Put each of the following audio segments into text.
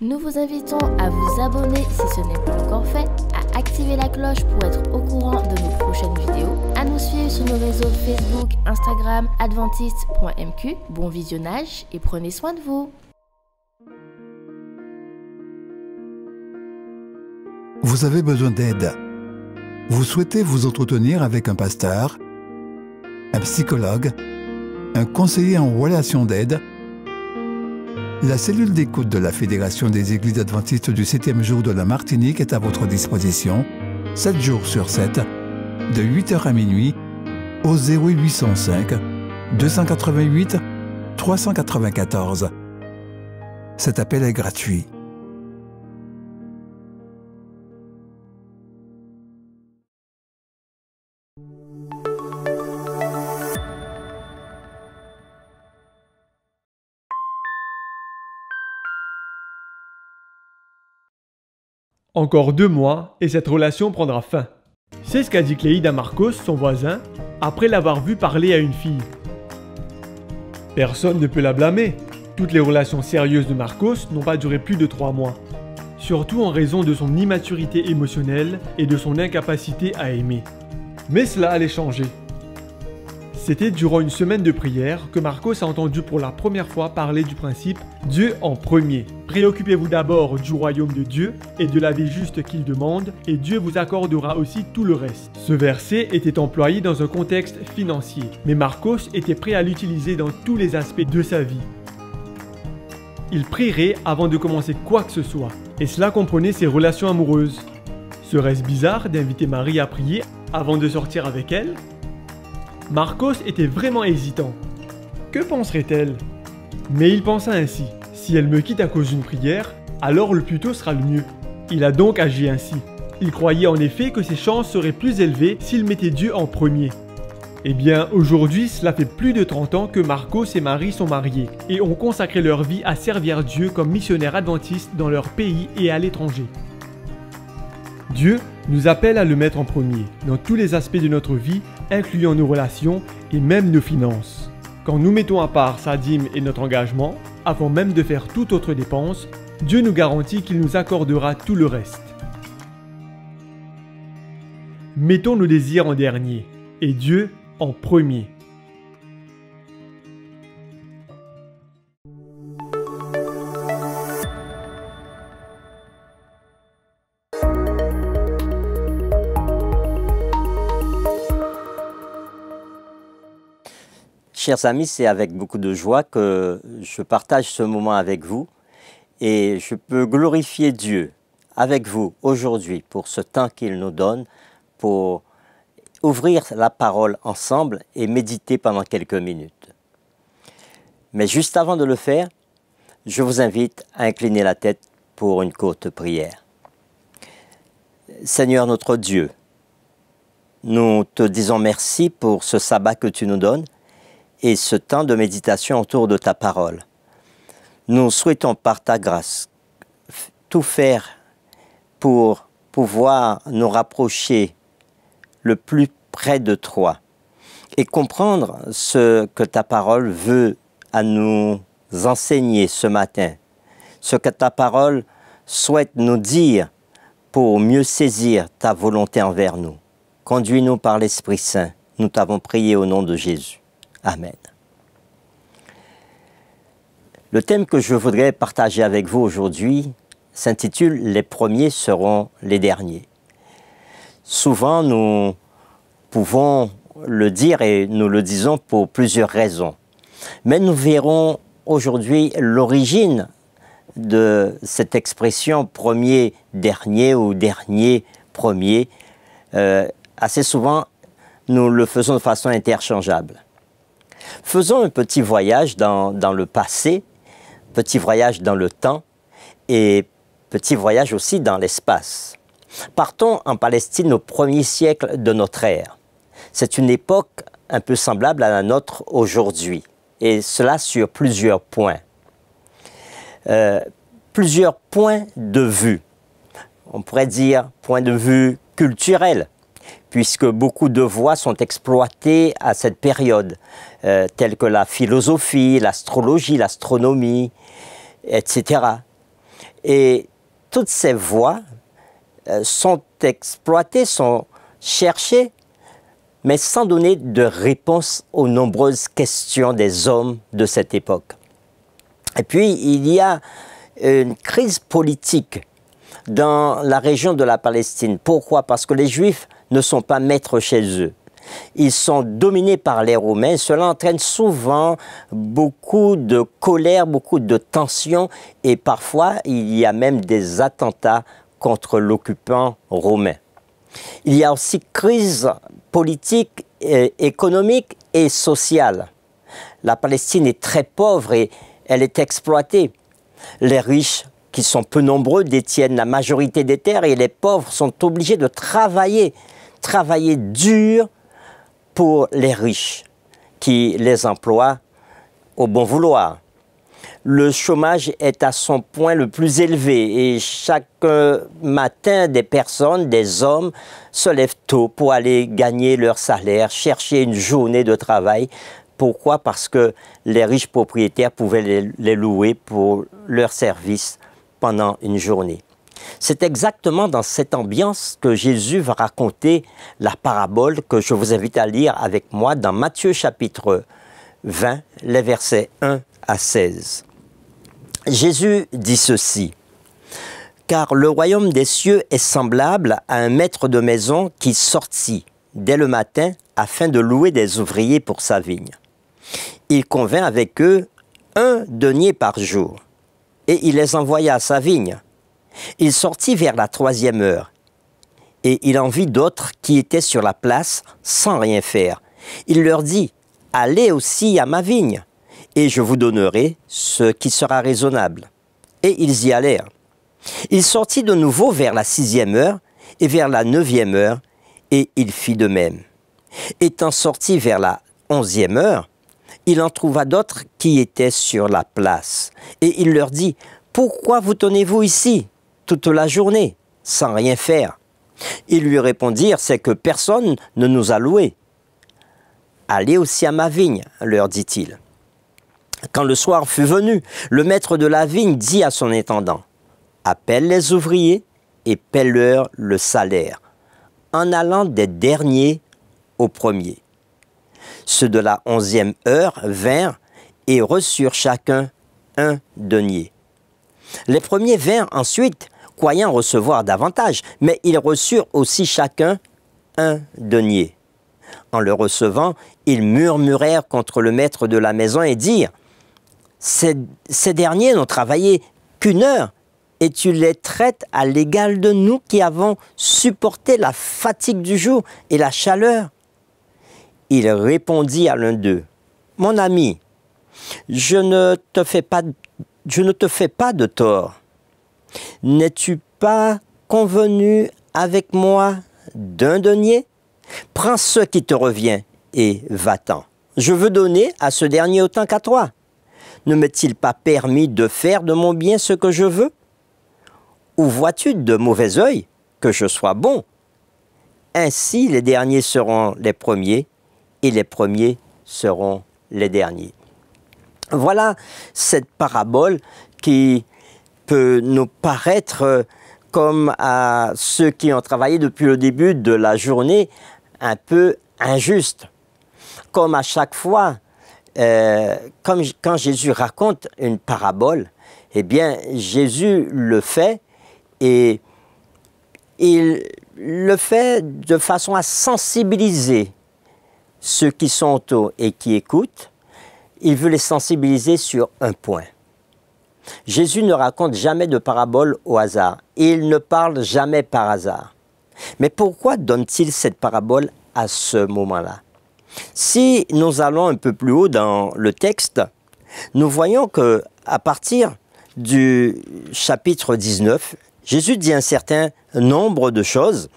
Nous vous invitons à vous abonner si ce n'est pas encore fait, à activer la cloche pour être au courant de nos prochaines vidéos, à nous suivre sur nos réseaux Facebook, Instagram, adventiste.mq. Bon visionnage et prenez soin de vous. Vous avez besoin d'aide. Vous souhaitez vous entretenir avec un pasteur, un psychologue, un conseiller en relations d'aide. La cellule d'écoute de la Fédération des Églises adventistes du 7e jour de la Martinique est à votre disposition, 7 jours sur 7, de 8h à minuit, au 0805 288 394. Cet appel est gratuit. Encore 2 mois et cette relation prendra fin. C'est ce qu'a dit Cléide à Marcos, son voisin, après l'avoir vu parler à une fille. Personne ne peut la blâmer. Toutes les relations sérieuses de Marcos n'ont pas duré plus de 3 mois. Surtout en raison de son immaturité émotionnelle et de son incapacité à aimer. Mais cela allait changer. C'était durant une semaine de prière que Marcos a entendu pour la première fois parler du principe « Dieu en premier ». Préoccupez-vous d'abord du royaume de Dieu et de la vie juste qu'il demande, et Dieu vous accordera aussi tout le reste. Ce verset était employé dans un contexte financier, mais Marcos était prêt à l'utiliser dans tous les aspects de sa vie. Il prierait avant de commencer quoi que ce soit, et cela comprenait ses relations amoureuses. Serait-ce bizarre d'inviter Marie à prier avant de sortir avec elle ? Marcos était vraiment hésitant. Que penserait-elle? Mais il pensa ainsi. Si elle me quitte à cause d'une prière, alors le plus tôt sera le mieux. Il a donc agi ainsi. Il croyait en effet que ses chances seraient plus élevées s'il mettait Dieu en premier. Eh bien, aujourd'hui, cela fait plus de 30 ans que Marcos et Marie sont mariés et ont consacré leur vie à servir Dieu comme missionnaires adventistes dans leur pays et à l'étranger. Dieu nous appelle à le mettre en premier dans tous les aspects de notre vie, incluant nos relations et même nos finances. Quand nous mettons à part sa dîme et notre engagement, avant même de faire toute autre dépense, Dieu nous garantit qu'il nous accordera tout le reste. Mettons nos désirs en dernier et Dieu en premier. Chers amis, c'est avec beaucoup de joie que je partage ce moment avec vous et je peux glorifier Dieu avec vous aujourd'hui pour ce temps qu'il nous donne pour ouvrir la parole ensemble et méditer pendant quelques minutes. Mais juste avant de le faire, je vous invite à incliner la tête pour une courte prière. Seigneur notre Dieu, nous te disons merci pour ce sabbat que tu nous donnes et ce temps de méditation autour de ta parole. Nous souhaitons par ta grâce tout faire pour pouvoir nous rapprocher le plus près de toi et comprendre ce que ta parole veut à nous enseigner ce matin, ce que ta parole souhaite nous dire pour mieux saisir ta volonté envers nous. Conduis-nous par l'Esprit Saint. Nous t'avons prié au nom de Jésus. Amen. Le thème que je voudrais partager avec vous aujourd'hui s'intitule « Les premiers seront les derniers ». Souvent, nous pouvons le dire et nous le disons pour plusieurs raisons. Mais nous verrons aujourd'hui l'origine de cette expression « premier, dernier » ou « dernier, premier ». Assez souvent, nous le faisons de façon interchangeable. Faisons un petit voyage dans le passé, petit voyage dans le temps et petit voyage aussi dans l'espace. Partons en Palestine au 1er siècle de notre ère. C'est une époque un peu semblable à la nôtre aujourd'hui, et cela sur plusieurs points. Plusieurs points de vue. On pourrait dire point de vue culturel, puisque beaucoup de voies sont exploitées à cette période, telles que la philosophie, l'astrologie, l'astronomie, etc. Et toutes ces voies sont exploitées, sont cherchées, mais sans donner de réponse aux nombreuses questions des hommes de cette époque. Et puis, il y a une crise politique dans la région de la Palestine. Pourquoi? Parce que les Juifs ne sont pas maîtres chez eux. Ils sont dominés par les Romains. Cela entraîne souvent beaucoup de colère, beaucoup de tensions et parfois il y a même des attentats contre l'occupant romain. Il y a aussi crise politique, économique et sociale. La Palestine est très pauvre et elle est exploitée. Les riches, qui sont peu nombreux, détiennent la majorité des terres et les pauvres sont obligés de travailler dur pour les riches qui les emploient au bon vouloir. Le chômage est à son point le plus élevé et chaque matin, des personnes, des hommes, se lèvent tôt pour aller gagner leur salaire, chercher une journée de travail. Pourquoi? Parce que les riches propriétaires pouvaient les louer pour leur service pendant une journée. C'est exactement dans cette ambiance que Jésus va raconter la parabole que je vous invite à lire avec moi dans Matthieu chapitre 20, les versets 1 à 16. Jésus dit ceci: « Car le royaume des cieux est semblable à un maître de maison qui sortit dès le matin afin de louer des ouvriers pour sa vigne. Il convint avec eux 1 denier par jour, et il les envoya à sa vigne. Il sortit vers la 3e heure, et il en vit d'autres qui étaient sur la place sans rien faire. Il leur dit: « Allez aussi à ma vigne, et je vous donnerai ce qui sera raisonnable. » Et ils y allèrent. Il sortit de nouveau vers la 6e heure, et vers la 9e heure, et il fit de même. Étant sorti vers la 11e heure, il en trouva d'autres qui étaient sur la place. Et il leur dit: « Pourquoi vous tenez-vous ici toute la journée, sans rien faire ?» Ils lui répondirent: « C'est que personne ne nous a loués. »« Allez aussi à ma vigne, leur dit-il. » Quand le soir fut venu, le maître de la vigne dit à son intendant: « Appelle les ouvriers et paie-leur le salaire, en allant des derniers aux premiers. » Ceux de la 11e heure vinrent et reçurent chacun 1 denier. Les premiers vinrent ensuite, croyant recevoir davantage, mais ils reçurent aussi chacun 1 denier. En le recevant, ils murmurèrent contre le maître de la maison et dirent: « Ces derniers n'ont travaillé qu'1 heure, et tu les traites à l'égal de nous qui avons supporté la fatigue du jour et la chaleur. » Il répondit à l'un d'eux: « Mon ami, je ne te fais pas de tort. N'es-tu pas convenu avec moi d'1 denier? Prends ce qui te revient et va-t'en. Je veux donner à ce dernier autant qu'à toi. Ne m'est-il pas permis de faire de mon bien ce que je veux? Ou vois-tu de mauvais œil que je sois bon? Ainsi les derniers seront les premiers, et les premiers seront les derniers. » Voilà cette parabole qui peut nous paraître, comme à ceux qui ont travaillé depuis le début de la journée, un peu injuste. Comme à chaque fois, comme quand Jésus raconte une parabole, eh bien Jésus le fait et il le fait de façon à sensibiliser ceux qui sont autour et qui écoutent. Il veut les sensibiliser sur un point. Jésus ne raconte jamais de parabole au hasard. Il ne parle jamais par hasard. Mais pourquoi donne-t-il cette parabole à ce moment-là? Si nous allons un peu plus haut dans le texte, nous voyons qu'à partir du chapitre 19, Jésus dit un certain nombre de choses.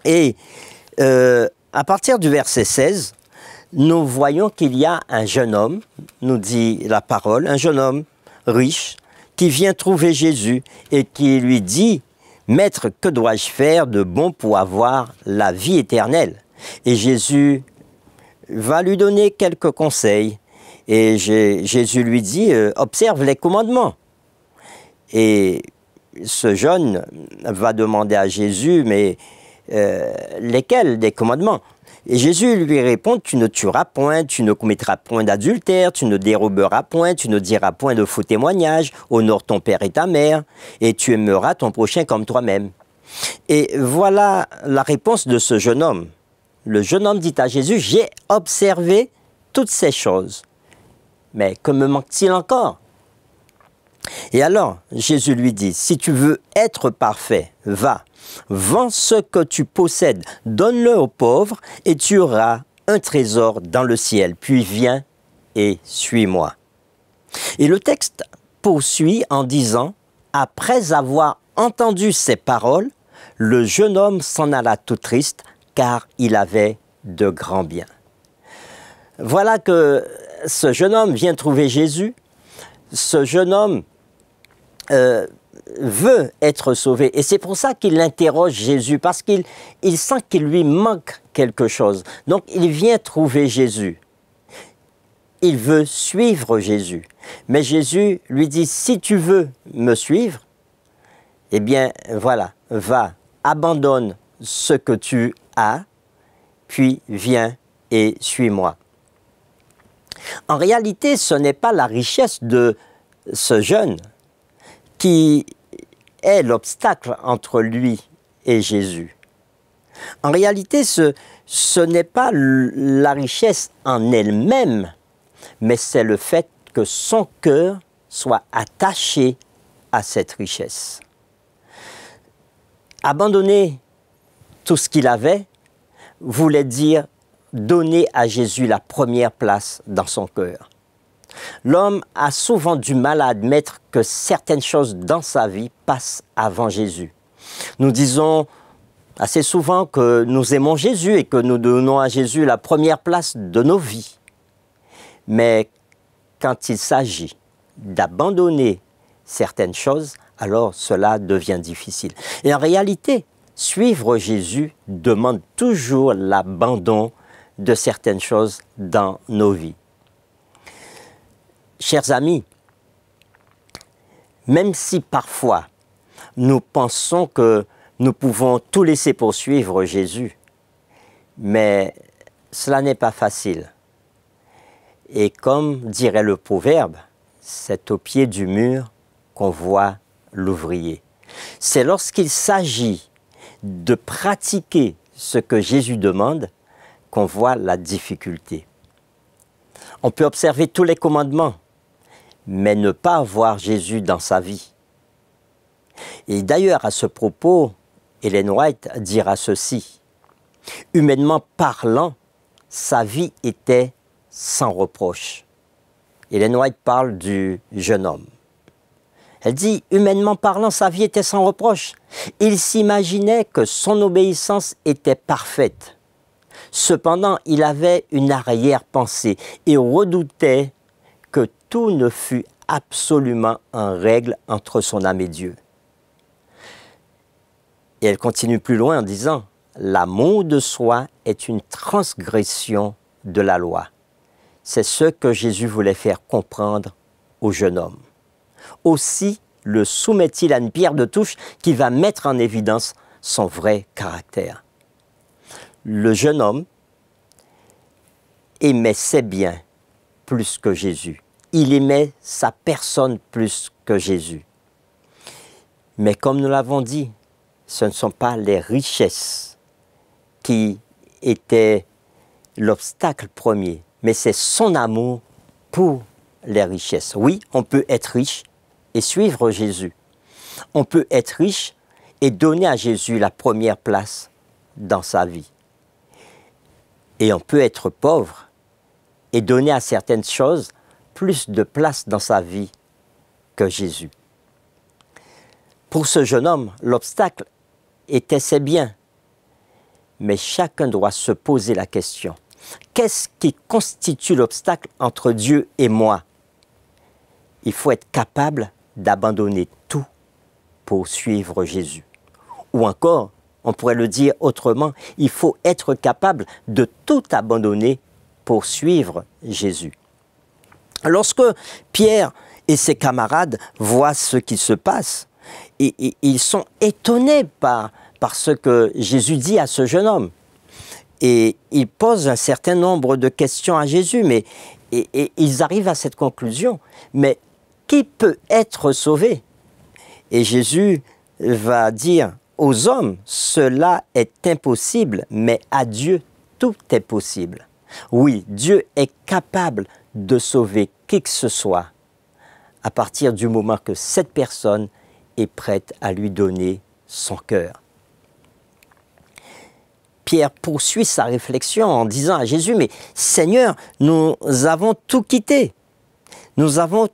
Et à partir du verset 16, nous voyons qu'il y a un jeune homme, nous dit la parole, un jeune homme riche qui vient trouver Jésus et qui lui dit: « Maître, que dois-je faire de bon pour avoir la vie éternelle ?» Et Jésus va lui donner quelques conseils. Et Jésus lui dit: « Observe les commandements. » Et ce jeune va demander à Jésus, mais lesquels des commandements? Et Jésus lui répond, tu ne tueras point, tu ne commettras point d'adultère, tu ne déroberas point, tu ne diras point de faux témoignages, honore ton père et ta mère, et tu aimeras ton prochain comme toi-même. Et voilà la réponse de ce jeune homme. Le jeune homme dit à Jésus, j'ai observé toutes ces choses, mais que me manque-t-il encore? Et alors, Jésus lui dit, si tu veux être parfait, va, vends ce que tu possèdes, donne-le aux pauvres et tu auras un trésor dans le ciel. Puis viens et suis-moi. Et le texte poursuit en disant, après avoir entendu ces paroles, le jeune homme s'en alla tout triste car il avait de grands biens. Voilà que ce jeune homme vient trouver Jésus. Ce jeune homme veut être sauvé. Et c'est pour ça qu'il interroge Jésus, parce qu'il sent qu'il lui manque quelque chose. Donc il vient trouver Jésus. Il veut suivre Jésus. Mais Jésus lui dit, si tu veux me suivre, eh bien voilà, va, abandonne ce que tu as, puis viens et suis-moi. En réalité, ce n'est pas la richesse de ce jeune qui est l'obstacle entre lui et Jésus. En réalité, ce n'est pas la richesse en elle-même, mais c'est le fait que son cœur soit attaché à cette richesse. Abandonner tout ce qu'il avait voulait dire donner à Jésus la première place dans son cœur. L'homme a souvent du mal à admettre que certaines choses dans sa vie passent avant Jésus. Nous disons assez souvent que nous aimons Jésus et que nous donnons à Jésus la première place de nos vies. Mais quand il s'agit d'abandonner certaines choses, alors cela devient difficile. Et en réalité, suivre Jésus demande toujours l'abandon de certaines choses dans nos vies. Chers amis, même si parfois nous pensons que nous pouvons tout laisser pour suivre Jésus, mais cela n'est pas facile. Et comme dirait le proverbe, c'est au pied du mur qu'on voit l'ouvrier. C'est lorsqu'il s'agit de pratiquer ce que Jésus demande qu'on voit la difficulté. On peut observer tous les commandements, mais ne pas avoir Jésus dans sa vie. Et d'ailleurs, à ce propos, Ellen White dira ceci. Humainement parlant, sa vie était sans reproche. Ellen White parle du jeune homme. Elle dit, humainement parlant, sa vie était sans reproche. Il s'imaginait que son obéissance était parfaite. Cependant, il avait une arrière-pensée et redoutait que tout ne fût absolument en règle entre son âme et Dieu. Et elle continue plus loin en disant, l'amour de soi est une transgression de la loi. C'est ce que Jésus voulait faire comprendre au jeune homme. Aussi le soumet-il à une pierre de touche qui va mettre en évidence son vrai caractère. Le jeune homme aimait ses biens plus que Jésus. Il aimait sa personne plus que Jésus. Mais comme nous l'avons dit, ce ne sont pas les richesses qui étaient l'obstacle premier, mais c'est son amour pour les richesses. Oui, on peut être riche et suivre Jésus. On peut être riche et donner à Jésus la première place dans sa vie. Et on peut être pauvre et donner à certaines choses plus de place dans sa vie que Jésus. Pour ce jeune homme, l'obstacle était ses biens. Mais chacun doit se poser la question. Qu'est-ce qui constitue l'obstacle entre Dieu et moi? Il faut être capable d'abandonner tout pour suivre Jésus. Ou encore, on pourrait le dire autrement, il faut être capable de tout abandonner pour suivre Jésus. Lorsque Pierre et ses camarades voient ce qui se passe. Et ils sont étonnés par ce que Jésus dit à ce jeune homme. Et ils posent un certain nombre de questions à Jésus, mais et ils arrivent à cette conclusion. Mais qui peut être sauvé? Et Jésus va dire aux hommes, cela est impossible, mais à Dieu, tout est possible. Oui, Dieu est capable de sauver qui que ce soit à partir du moment que cette personne est prête à lui donner son cœur. Pierre poursuit sa réflexion en disant à Jésus, mais Seigneur, nous avons tout quitté. Nous avons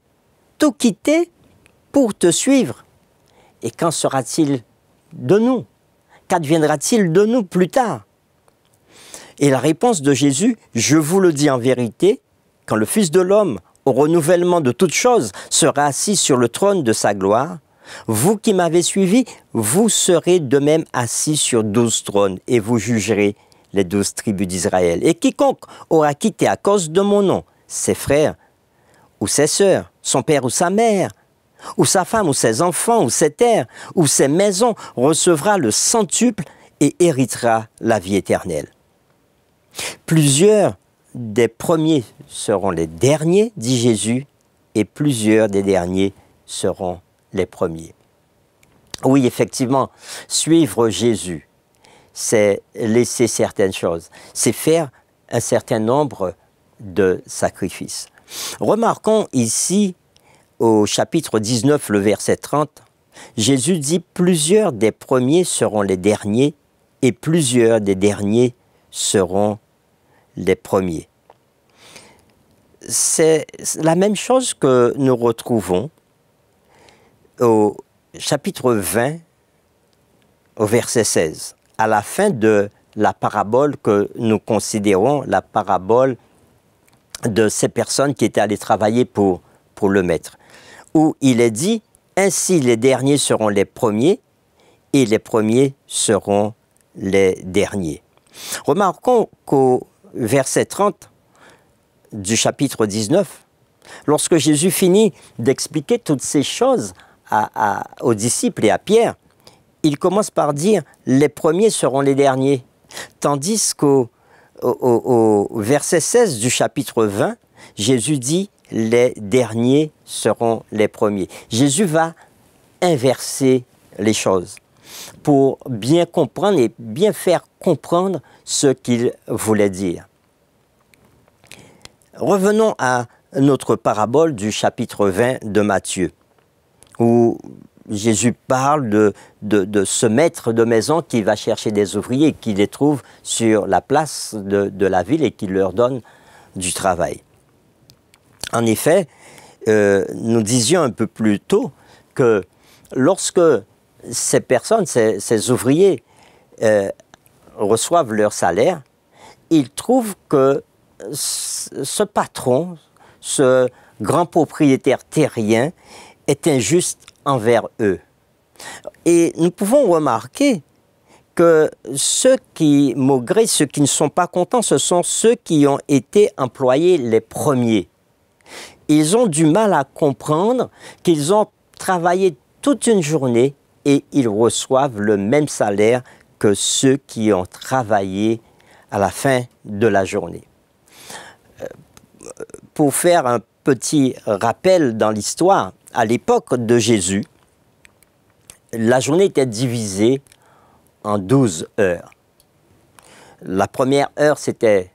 tout quitté pour te suivre. Et qu'en sera-t-il de nous? Qu'adviendra-t-il de nous plus tard? Et la réponse de Jésus, je vous le dis en vérité, quand le Fils de l'homme, au renouvellement de toutes choses, sera assis sur le trône de sa gloire, vous qui m'avez suivi, vous serez de même assis sur 12 trônes et vous jugerez les 12 tribus d'Israël. Et quiconque aura quitté à cause de mon nom ses frères ou ses sœurs, son père ou sa mère, ou sa femme ou ses enfants ou ses terres ou ses maisons, recevra le centuple et héritera la vie éternelle. Plusieurs des premiers seront les derniers, dit Jésus, et plusieurs des derniers seront les premiers. Oui, effectivement, suivre Jésus, c'est laisser certaines choses, c'est faire un certain nombre de sacrifices. Remarquons ici, au chapitre 19, le verset 30, Jésus dit « Plusieurs des premiers seront les derniers, et plusieurs des derniers seront les premiers. » C'est la même chose que nous retrouvons au chapitre 20, au verset 16, à la fin de la parabole que nous considérons la parabole de ces personnes qui étaient allées travailler pour le maître, où il est dit « Ainsi les derniers seront les premiers et les premiers seront les derniers. » Remarquons qu'au verset 30 du chapitre 19, lorsque Jésus finit d'expliquer toutes ces choses aux disciples et à Pierre, il commence par dire « les premiers seront les derniers ». Tandis qu'au verset 16 du chapitre 20, Jésus dit « les derniers seront les premiers ». Jésus va inverser les choses pour bien comprendre et bien faire comprendre ce qu'il voulait dire. Revenons à notre parabole du chapitre 20 de Matthieu, où Jésus parle de ce maître de maison qui va chercher des ouvriers, qui les trouve sur la place de la ville et qui leur donne du travail. En effet, nous disions un peu plus tôt que lorsque ces personnes, ces ouvriers reçoivent leur salaire, ils trouvent que ce patron, ce grand propriétaire terrien, est injuste envers eux. Et nous pouvons remarquer que ceux qui maugrissent, ceux qui ne sont pas contents, ce sont ceux qui ont été employés les premiers. Ils ont du mal à comprendre qu'ils ont travaillé toute une journée et ils reçoivent le même salaire que ceux qui ont travaillé à la fin de la journée. Pour faire un petit rappel dans l'histoire, à l'époque de Jésus, la journée était divisée en 12 heures. La première heure, c'était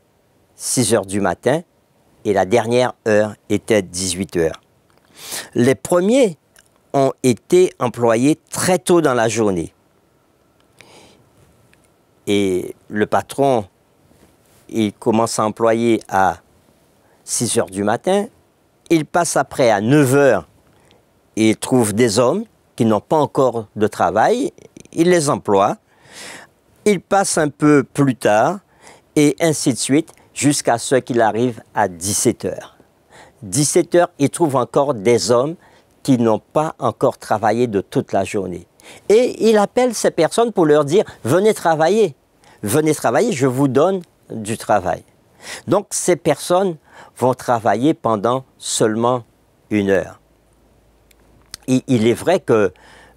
6 heures du matin et la dernière heure était 18 heures. Les premiers ont été employés très tôt dans la journée. Et le patron, il commence à employer à 6 heures du matin, il passe après à 9 heures et il trouve des hommes qui n'ont pas encore de travail, il les emploie, il passe un peu plus tard et ainsi de suite jusqu'à ce qu'il arrive à 17 heures. 17 heures, il trouve encore des hommes qui n'ont pas encore travaillé de toute la journée. Et il appelle ces personnes pour leur dire « Venez travailler, je vous donne du travail. » Donc ces personnes vont travailler pendant seulement 1 heure. il est vrai que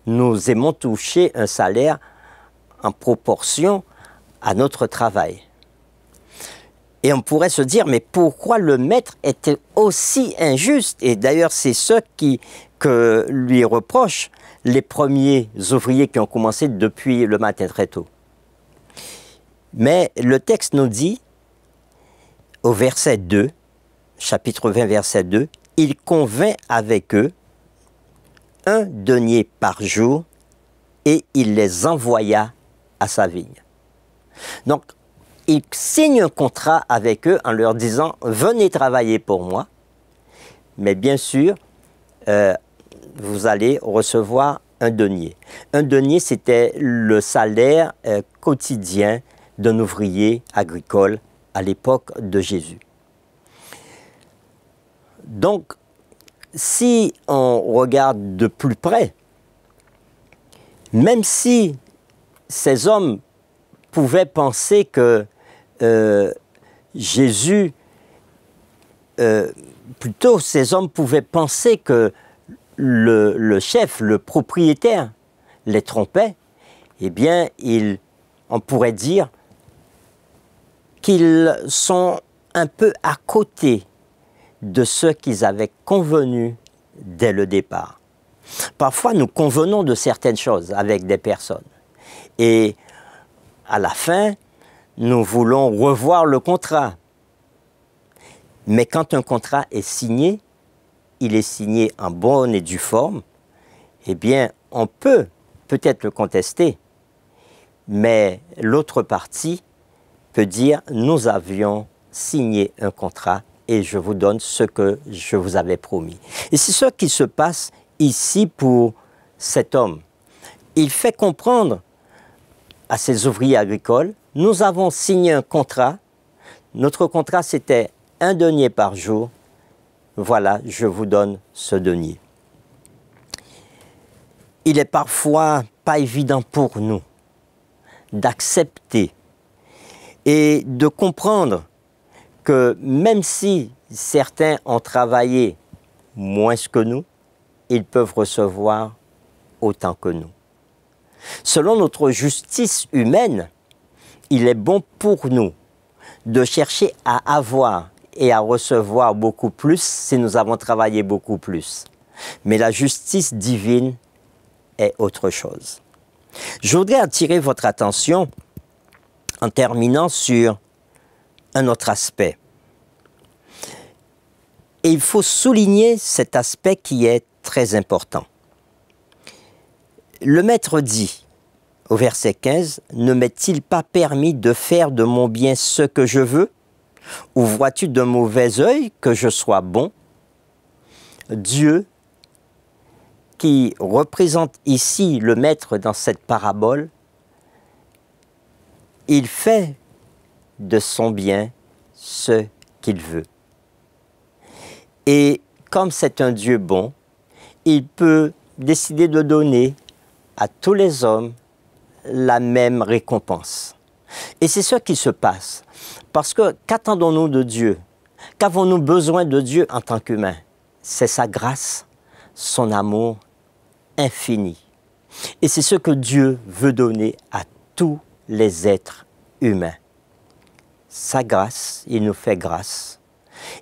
nous aimons toucher un salaire en proportion à notre travail. Et on pourrait se dire, mais pourquoi le maître était aussi injuste? Et d'ailleurs, c'est ce que lui reprochent les premiers ouvriers qui ont commencé depuis le matin très tôt. Mais le texte nous dit, au verset 2, chapitre 20, verset 2, « Il convint avec eux 1 denier par jour et il les envoya à sa vigne. » Donc, il signe un contrat avec eux en leur disant « Venez travailler pour moi, mais bien sûr, vous allez recevoir un denier. » Un denier, c'était le salaire quotidien d'un ouvrier agricole à l'époque de Jésus. Donc, si on regarde de plus près, même si ces hommes pouvaient penser que plutôt ces hommes pouvaient penser que le chef, le propriétaire, les trompait, eh bien, on pourrait dire qu'ils sont un peu à côté de ce qu'ils avaient convenu dès le départ. Parfois, nous convenons de certaines choses avec des personnes. Et à la fin, nous voulons revoir le contrat. Mais quand un contrat est signé, il est signé en bonne et due forme, eh bien, on peut peut-être le contester, mais l'autre partie peut dire « Nous avions signé un contrat et je vous donne ce que je vous avais promis. » Et c'est ce qui se passe ici pour cet homme. Il fait comprendre à ses ouvriers agricoles, nous avons signé un contrat, notre contrat c'était 1 denier par jour, voilà, je vous donne ce denier. Il est parfois pas évident pour nous d'accepter et de comprendre que même si certains ont travaillé moins que nous, ils peuvent recevoir autant que nous. Selon notre justice humaine, il est bon pour nous de chercher à avoir et à recevoir beaucoup plus si nous avons travaillé beaucoup plus. Mais la justice divine est autre chose. Je voudrais attirer votre attention en terminant sur un autre aspect. Et il faut souligner cet aspect qui est très important. Le maître dit, au verset 15, « Ne m'est-il pas permis de faire de mon bien ce que je veux? Ou vois-tu d'un mauvais œil que je sois bon? » Dieu, qui représente ici le maître dans cette parabole, il fait de son bien ce qu'il veut. Et comme c'est un Dieu bon, il peut décider de donner à tous les hommes la même récompense. Et c'est ce qui se passe. Parce que qu'attendons-nous de Dieu? Qu'avons-nous besoin de Dieu en tant qu'humains? C'est sa grâce, son amour infini. Et c'est ce que Dieu veut donner à tous les êtres humains. Sa grâce, il nous fait grâce.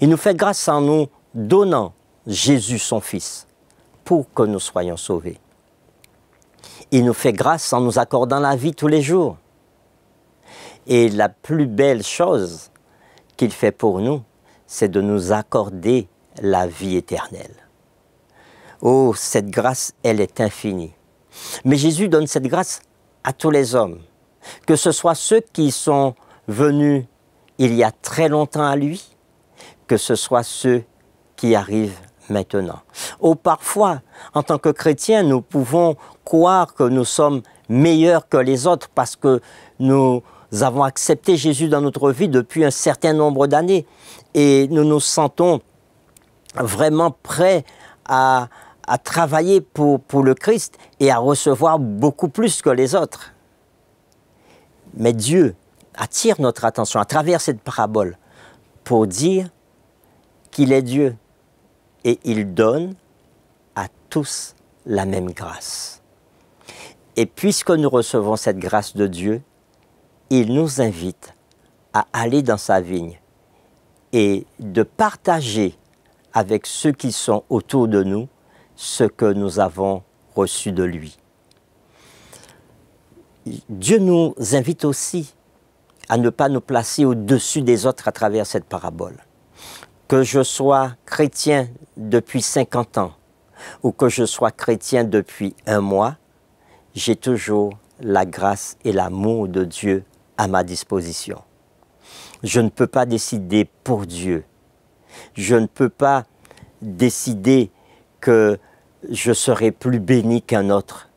Il nous fait grâce en nous donnant Jésus son Fils pour que nous soyons sauvés. Il nous fait grâce en nous accordant la vie tous les jours. Et la plus belle chose qu'il fait pour nous, c'est de nous accorder la vie éternelle. Oh, cette grâce, elle est infinie. Mais Jésus donne cette grâce à tous les hommes, que ce soit ceux qui sont venus il y a très longtemps à lui, que ce soit ceux qui arrivent maintenant. Oh, parfois, en tant que chrétiens, nous pouvons croire que nous sommes meilleurs que les autres parce que nous avons accepté Jésus dans notre vie depuis un certain nombre d'années et nous nous sentons vraiment prêts à travailler pour le Christ et à recevoir beaucoup plus que les autres. Mais Dieu attire notre attention à travers cette parabole pour dire qu'il est Dieu et il donne à tous la même grâce. Et puisque nous recevons cette grâce de Dieu, il nous invite à aller dans sa vigne et de partager avec ceux qui sont autour de nous ce que nous avons reçu de lui. Dieu nous invite aussi à ne pas nous placer au-dessus des autres à travers cette parabole. Que je sois chrétien depuis 50 ans ou que je sois chrétien depuis 1 mois, j'ai toujours la grâce et l'amour de Dieu à ma disposition. Je ne peux pas décider pour Dieu. Je ne peux pas décider que je serai plus béni qu'un autre.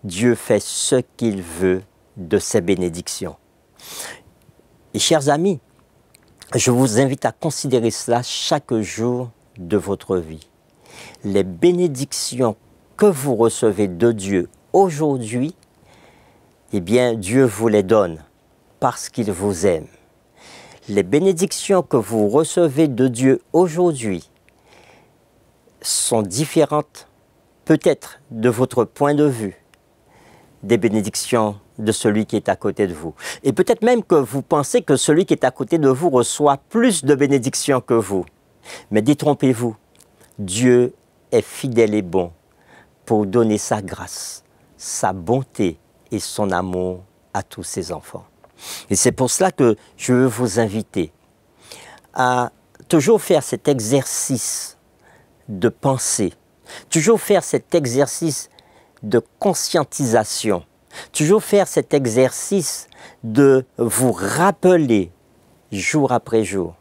Dieu fait ce qu'il veut de ses bénédictions. Et chers amis, je vous invite à considérer cela chaque jour de votre vie. Les bénédictions que vous recevez de Dieu aujourd'hui, eh bien, Dieu vous les donne parce qu'il vous aime. Les bénédictions que vous recevez de Dieu aujourd'hui sont différentes, peut-être de votre point de vue, des bénédictions de celui qui est à côté de vous. Et peut-être même que vous pensez que celui qui est à côté de vous reçoit plus de bénédictions que vous. Mais détrompez-vous, Dieu est fidèle et bon pour donner sa grâce, sa bonté et son amour à tous ses enfants. Et c'est pour cela que je veux vous inviter à toujours faire cet exercice de pensée, toujours faire cet exercice de conscientisation, toujours faire cet exercice de vous rappeler jour après jour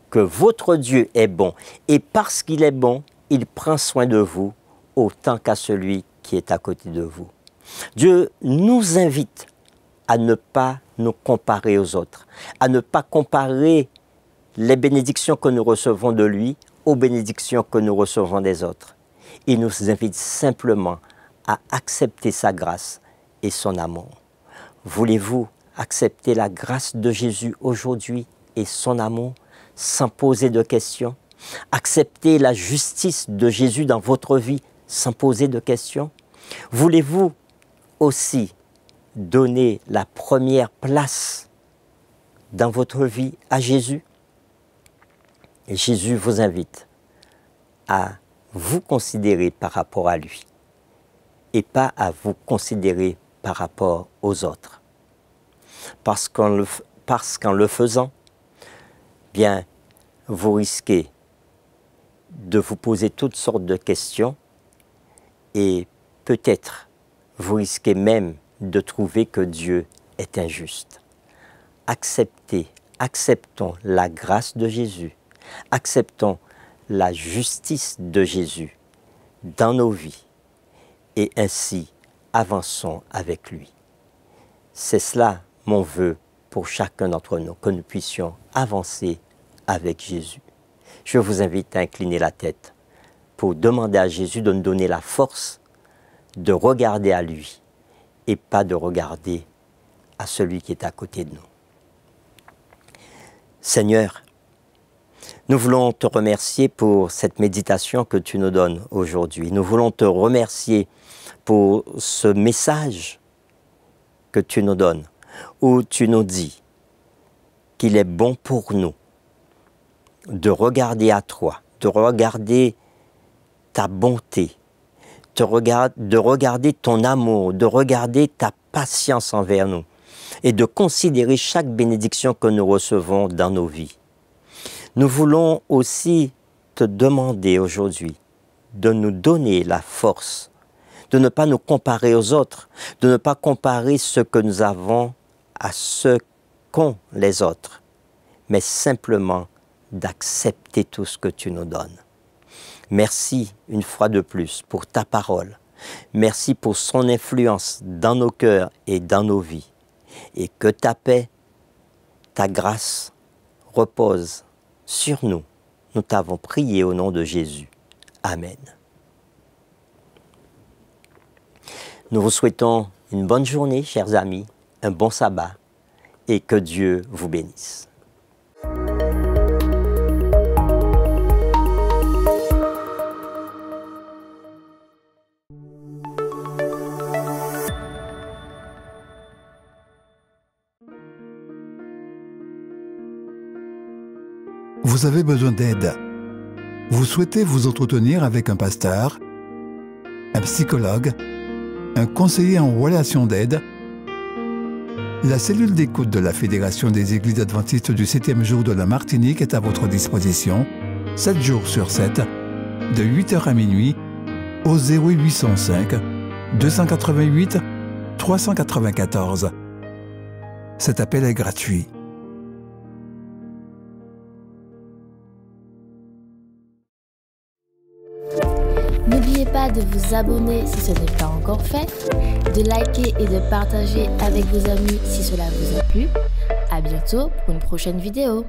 que votre Dieu est bon. Et parce qu'il est bon, il prend soin de vous autant qu'à celui qui est à côté de vous. Dieu nous invite à ne pas nous comparer aux autres, à ne pas comparer les bénédictions que nous recevons de lui aux bénédictions que nous recevons des autres. Il nous invite simplement à accepter sa grâce et son amour. Voulez-vous accepter la grâce de Jésus aujourd'hui et son amour sans poser de questions? Accepter la justice de Jésus dans votre vie sans poser de questions? Voulez-vous aussi donner la première place dans votre vie à Jésus? Et Jésus vous invite à vous considérer par rapport à lui et pas à vous considérer par rapport aux autres. Parce qu'en le faisant, bien, vous risquez de vous poser toutes sortes de questions et peut-être vous risquez même de trouver que Dieu est injuste. Acceptons la grâce de Jésus, acceptons la justice de Jésus dans nos vies et ainsi avançons avec lui. C'est cela mon vœu pour chacun d'entre nous, que nous puissions avancer avec Jésus. Je vous invite à incliner la tête pour demander à Jésus de nous donner la force de regarder à lui et pas de regarder à celui qui est à côté de nous. Seigneur, nous voulons te remercier pour cette méditation que tu nous donnes aujourd'hui. Nous voulons te remercier pour ce message que tu nous donnes, où tu nous dis qu'il est bon pour nous de regarder à toi, de regarder ta bonté, de regarder ton amour, de regarder ta patience envers nous et de considérer chaque bénédiction que nous recevons dans nos vies. Nous voulons aussi te demander aujourd'hui de nous donner la force, de ne pas nous comparer aux autres, de ne pas comparer ce que nous avons à ce qu'ont les autres, mais simplement d'accepter tout ce que tu nous donnes. Merci une fois de plus pour ta parole. Merci pour son influence dans nos cœurs et dans nos vies. Et que ta paix, ta grâce repose sur nous. Nous t'avons prié au nom de Jésus. Amen. Nous vous souhaitons une bonne journée, chers amis, un bon sabbat et que Dieu vous bénisse. Vous avez besoin d'aide. Vous souhaitez vous entretenir avec un pasteur, un psychologue, un conseiller en relations d'aide. La cellule d'écoute de la Fédération des Églises adventistes du 7e jour de la Martinique est à votre disposition, 7 jours sur 7, de 8h à minuit, au 0805 288 394. Cet appel est gratuit. N'oubliez pas de vous abonner si ce n'est pas encore fait, de liker et de partager avec vos amis si cela vous a plu. À bientôt pour une prochaine vidéo.